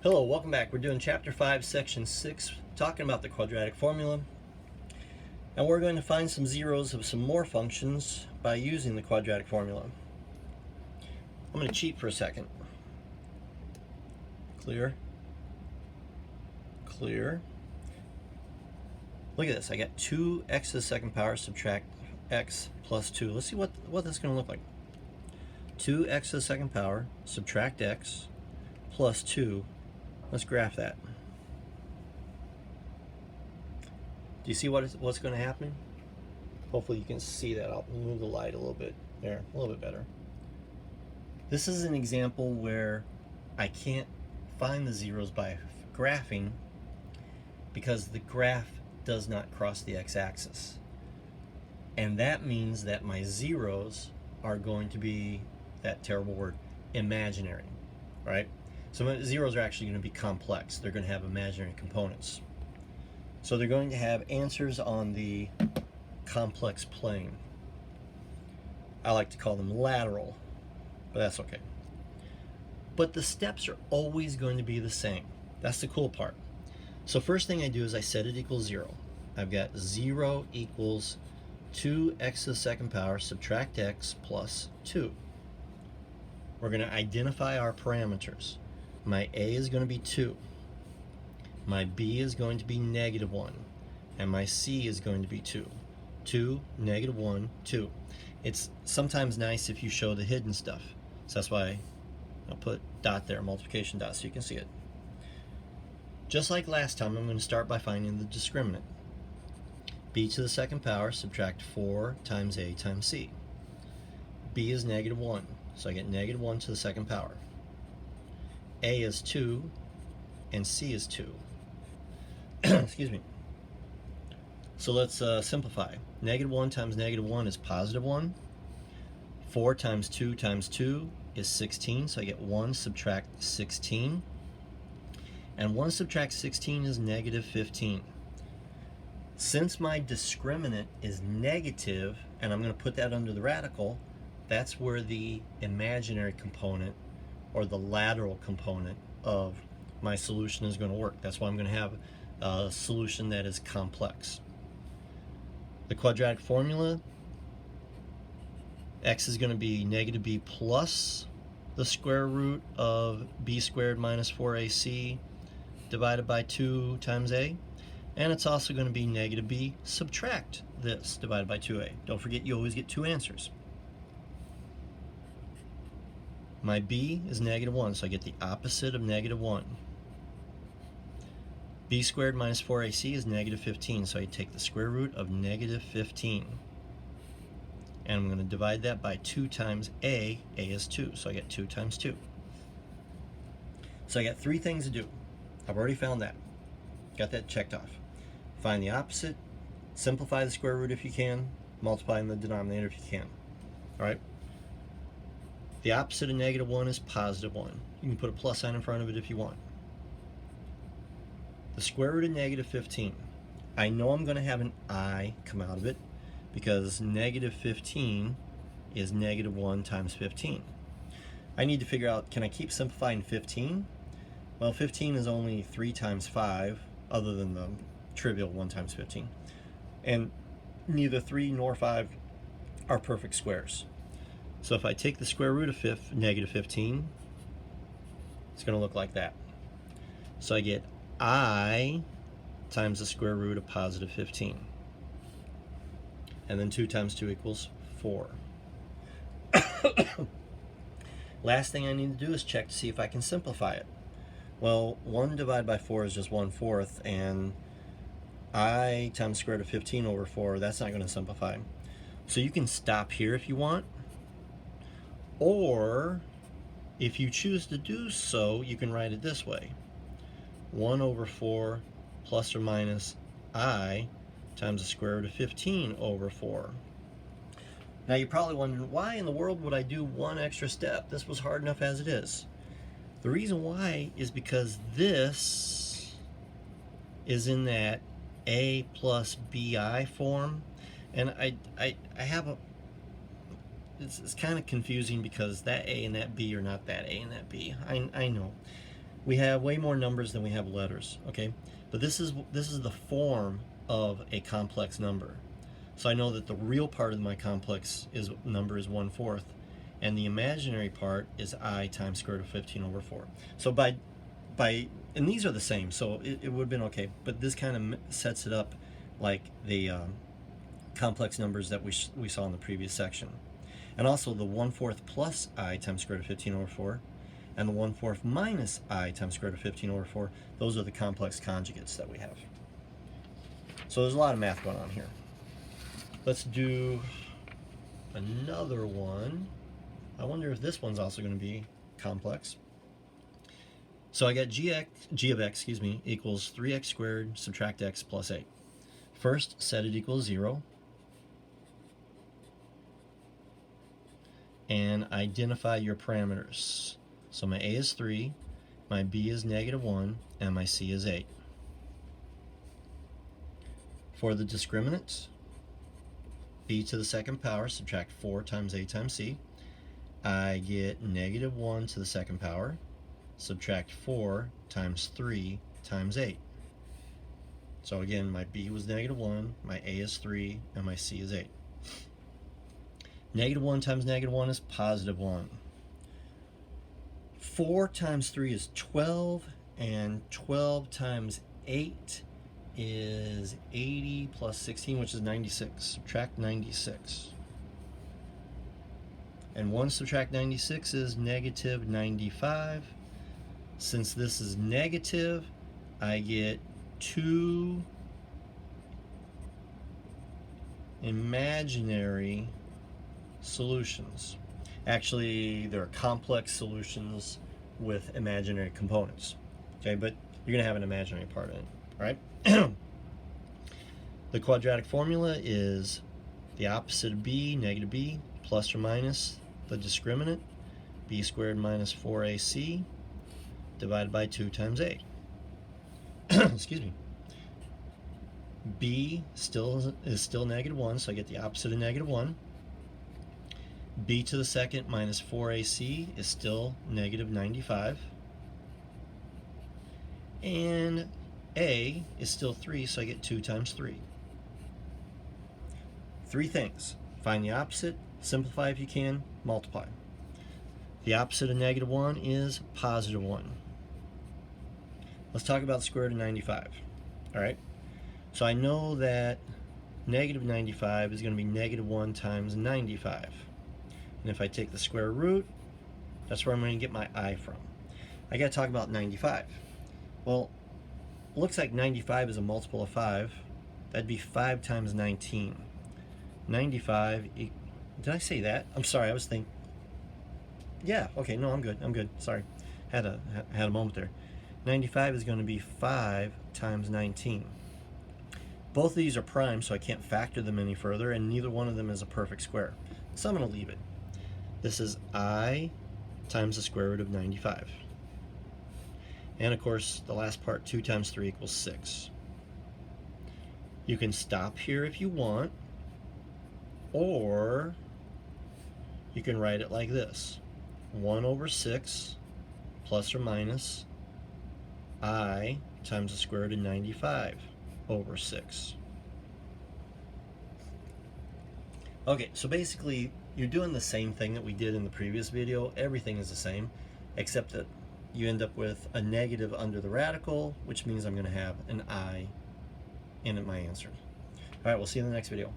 Hello, welcome back. We're doing Chapter 5, Section 6, talking about the quadratic formula. And we're going to find some zeros of some more functions by using the quadratic formula. I'm going to cheat for a second. Clear. Clear. Look at this. I got 2x to the second power subtract x plus 2. Let's see what this is going to look like. 2x to the second power subtract x plus 2. Let's graph that. Do you see what's going to happen? Hopefully you can see that. I'll move the light a little bit. There, a little bit better. This is an example where I can't find the zeros by graphing because the graph does not cross the x-axis. And that means that my zeros are going to be, that terrible word, imaginary, right? So my zeros are actually going to be complex. They're going to have imaginary components. So they're going to have answers on the complex plane. I like to call them lateral, but that's okay. But the steps are always going to be the same. That's the cool part. So first thing I do is I set it equals 0. I've got 0 equals 2x to the second power subtract x plus 2. We're going to identify our parameters. My a is going to be 2. My b is going to be -1. And my c is going to be 2. 2, -1, 2. It's sometimes nice if you show the hidden stuff. So that's why I'll put dot there, multiplication dot, so you can see it. Just like last time, I'm going to start by finding the discriminant. b to the second power subtract 4 times a times c. b is -1, so I get -1 to the second power. A is 2 and c is 2. Excuse me. So let's simplify. -1 times -1 is +1. 4 times 2 is 16, so I get 1 subtract 16. And 1 subtract 16 is -15. Since my discriminant is negative, and I'm going to put that under the radical, that's where the imaginary component or the lateral component of my solution is going to work. That's why I'm going to have a solution that is complex. The quadratic formula, x is going to be -b plus the square root of b squared minus 4ac divided by 2 times a. And it's also going to be -b subtract this divided by 2a. Don't forget, you always get two answers. My b is -1, so I get the opposite of -1. b squared minus 4ac is -15, so I take the square root of -15. And I'm going to divide that by 2 times a. A is 2, so I get 2 times 2. So I got 3 things to do. I've already found that. Got that checked off. Find the opposite, simplify the square root if you can, multiply in the denominator if you can. All right? The opposite of -1 is +1. You can put a plus sign in front of it if you want. The square root of -15. I know I'm going to have an I come out of it because -15 is -1 times 15. I need to figure out, can I keep simplifying 15? Well, 15 is only 3 times 5, other than the trivial 1 times 15. And neither 3 nor 5 are perfect squares. So if I take the square root of -15, it's going to look like that. So I get I times the square root of +15. And then 2 times 2 equals 4. Last thing I need to do is check to see if I can simplify it. Well, 1 divided by 4 is just 1/4, and I times the square root of 15 over 4, that's not going to simplify. So you can stop here if you want, or if you choose to do so, you can write it this way. 1 over 4 plus or minus I times the square root of 15 over 4. Now you're probably wondering, why in the world would I do one extra step? This was hard enough as it is. The reason why is because this is in that a plus bi form, and I have a, it's kind of confusing because that a and that b are not that a and that b. I know. we have way more numbers than we have letters, okay? But this is the form of a complex number. So I know that the real part of my complex number is 1/4, and the imaginary part is I times square root of 15 over 4. So and these are the same, so it would have been okay, but this kind of sets it up like the complex numbers that we saw in the previous section. And also the 1/4 plus I times square root of 15 over 4, and the 1/4 minus I times square root of 15 over 4, those are the complex conjugates that we have. So there's a lot of math going on here. Let's do another one. I wonder if this one's also going to be complex. So I got g of x equals 3x squared subtract x plus 8. First, set it equals 0. And identify your parameters. So my a is 3, my b is -1, and my c is 8. For the discriminant, b to the second power, subtract 4 times a times c. I get -1 to the second power, subtract 4 times 3 times 8. So again, my b was -1, my a is 3, and my c is 8. -1 times -1 is +1. 4 times 3 is 12, and 12 times 8 is 80 plus 16, which is 96. Subtract 96. And 1 subtract 96 is -95. Since this is negative, I get 2 imaginary solutions. Actually, there are complex solutions with imaginary components. Okay, but you're going to have an imaginary part in it, right? The quadratic formula is the opposite of b, -b, plus or minus the discriminant, b squared minus 4ac, divided by 2 times a. Excuse me. b is still -1, so I get the opposite of -1. b to the second minus 4ac is still -95. And a is still 3, so I get 2 times 3. 3 things. Find the opposite, simplify if you can, multiply. The opposite of -1 is +1. Let's talk about the square root of 95. All right? So I know that -95 is going to be -1 times 95. And if I take the square root, that's where I'm going to get my I from. I got to talk about 95. Well, looks like 95 is a multiple of 5. That'd be 5 times 19. 95, did I say that? I'm sorry, I was thinking, yeah, okay, no, I'm good, sorry. Had a moment there. 95 is going to be 5 times 19. Both of these are prime, so I can't factor them any further, and neither one of them is a perfect square. So I'm going to leave it. This is I times the square root of 95. And of course, the last part, 2 times 3 equals 6. You can stop here if you want, or you can write it like this. 1 over 6 plus or minus I times the square root of 95 over 6. Okay, so basically you're doing the same thing that we did in the previous video. Everything is the same, except that you end up with a negative under the radical, which means I'm going to have an I in my answer. All right, we'll see you in the next video.